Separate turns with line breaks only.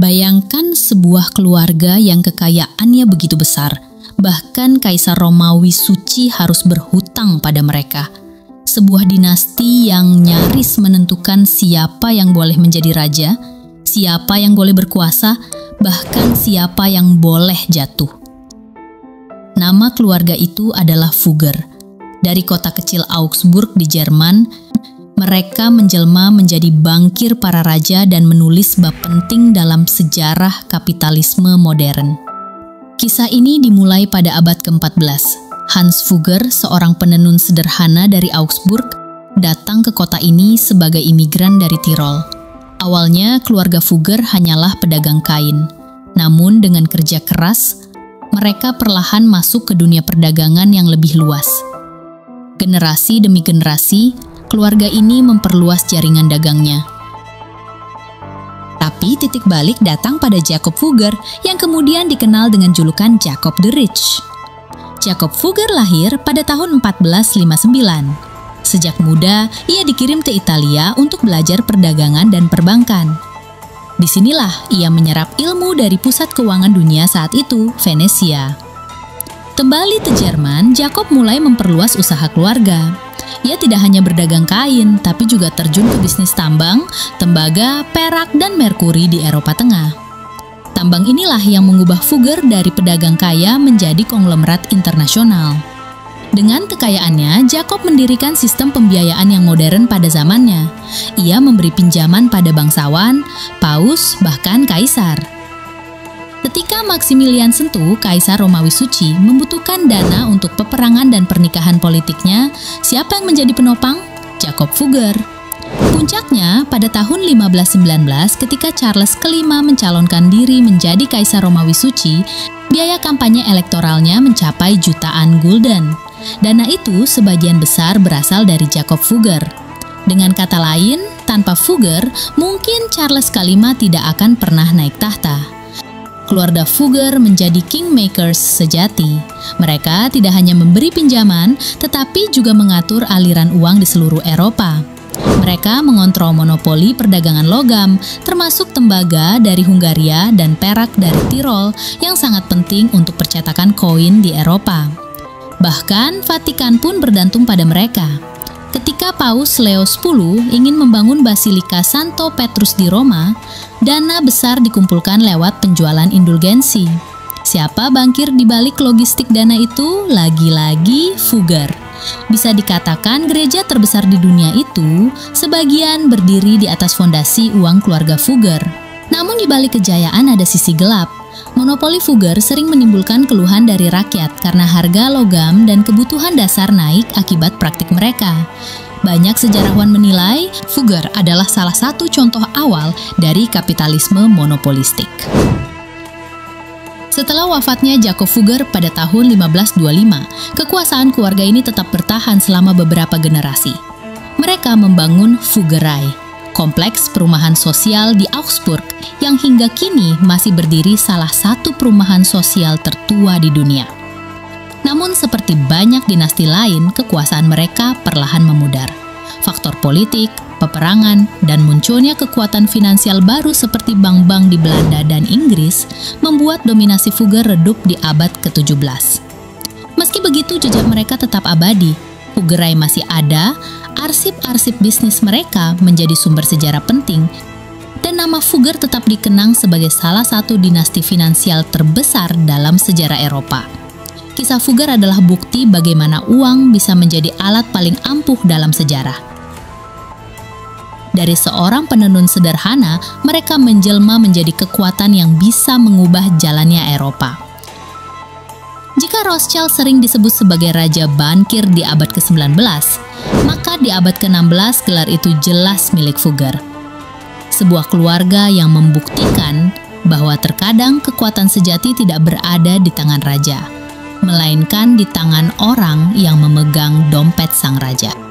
Bayangkan sebuah keluarga yang kekayaannya begitu besar, bahkan Kaisar Romawi suci harus berhutang pada mereka. Sebuah dinasti yang nyaris menentukan siapa yang boleh menjadi raja, siapa yang boleh berkuasa, bahkan siapa yang boleh jatuh. Nama keluarga itu adalah Fugger. Dari kota kecil Augsburg di Jerman, mereka menjelma menjadi bangkir para raja dan menulis bab penting dalam sejarah kapitalisme modern. Kisah ini dimulai pada abad ke-14. Hans Fugger, seorang penenun sederhana dari Augsburg, datang ke kota ini sebagai imigran dari Tirol. Awalnya, keluarga Fugger hanyalah pedagang kain. Namun dengan kerja keras, mereka perlahan masuk ke dunia perdagangan yang lebih luas. Generasi demi generasi, keluarga ini memperluas jaringan dagangnya. Tapi titik balik datang pada Jacob Fugger yang kemudian dikenal dengan julukan Jacob the Rich. Jacob Fugger lahir pada tahun 1459. Sejak muda, ia dikirim ke Italia untuk belajar perdagangan dan perbankan. Disinilah ia menyerap ilmu dari pusat keuangan dunia saat itu, Venesia. Kembali ke Jerman, Jacob mulai memperluas usaha keluarga. Ia tidak hanya berdagang kain, tapi juga terjun ke bisnis tambang, tembaga, perak, dan merkuri di Eropa Tengah. Tambang inilah yang mengubah Fugger dari pedagang kaya menjadi konglomerat internasional. Dengan kekayaannya, Jacob mendirikan sistem pembiayaan yang modern pada zamannya. Ia memberi pinjaman pada bangsawan, paus, bahkan kaisar. Ketika Maximilian II, Kaisar Romawi Suci, membutuhkan dana untuk peperangan dan pernikahan politiknya, siapa yang menjadi penopang? Jacob Fugger. Puncaknya, pada tahun 1519 ketika Charles kelima mencalonkan diri menjadi Kaisar Romawi Suci, biaya kampanye elektoralnya mencapai jutaan gulden. Dana itu sebagian besar berasal dari Jacob Fugger. Dengan kata lain, tanpa Fugger, mungkin Charles kelima tidak akan pernah naik tahta. Keluarga Fugger menjadi kingmakers sejati. Mereka tidak hanya memberi pinjaman, tetapi juga mengatur aliran uang di seluruh Eropa. Mereka mengontrol monopoli perdagangan logam, termasuk tembaga dari Hungaria dan perak dari Tirol yang sangat penting untuk percetakan koin di Eropa. Bahkan Vatikan pun bergantung pada mereka. Ketika Paus Leo X ingin membangun Basilika Santo Petrus di Roma, dana besar dikumpulkan lewat penjualan indulgensi. Siapa bangkir di balik logistik dana itu? Lagi-lagi Fugger. Bisa dikatakan gereja terbesar di dunia itu sebagian berdiri di atas fondasi uang keluarga Fugger. Namun di balik kejayaan ada sisi gelap. Monopoli Fugger sering menimbulkan keluhan dari rakyat karena harga logam dan kebutuhan dasar naik akibat praktik mereka. Banyak sejarawan menilai Fugger adalah salah satu contoh awal dari kapitalisme monopolistik. Setelah wafatnya Jacob Fugger pada tahun 1525, kekuasaan keluarga ini tetap bertahan selama beberapa generasi. Mereka membangun Fuggerei, kompleks perumahan sosial di Augsburg yang hingga kini masih berdiri salah satu perumahan sosial tertua di dunia. Namun seperti banyak dinasti lain, kekuasaan mereka perlahan memudar. Faktor politik, peperangan, dan munculnya kekuatan finansial baru seperti bank-bank di Belanda dan Inggris membuat dominasi Fugger redup di abad ke-17. Meski begitu, jejak mereka tetap abadi. Fuggerei masih ada, arsip-arsip bisnis mereka menjadi sumber sejarah penting, dan nama Fugger tetap dikenang sebagai salah satu dinasti finansial terbesar dalam sejarah Eropa. Kisah Fugger adalah bukti bagaimana uang bisa menjadi alat paling ampuh dalam sejarah. Dari seorang penenun sederhana, mereka menjelma menjadi kekuatan yang bisa mengubah jalannya Eropa. Jika Rothschild sering disebut sebagai Raja Bankir di abad ke-19, maka di abad ke-16 gelar itu jelas milik Fugger. Sebuah keluarga yang membuktikan bahwa terkadang kekuatan sejati tidak berada di tangan raja, melainkan di tangan orang yang memegang dompet sang raja.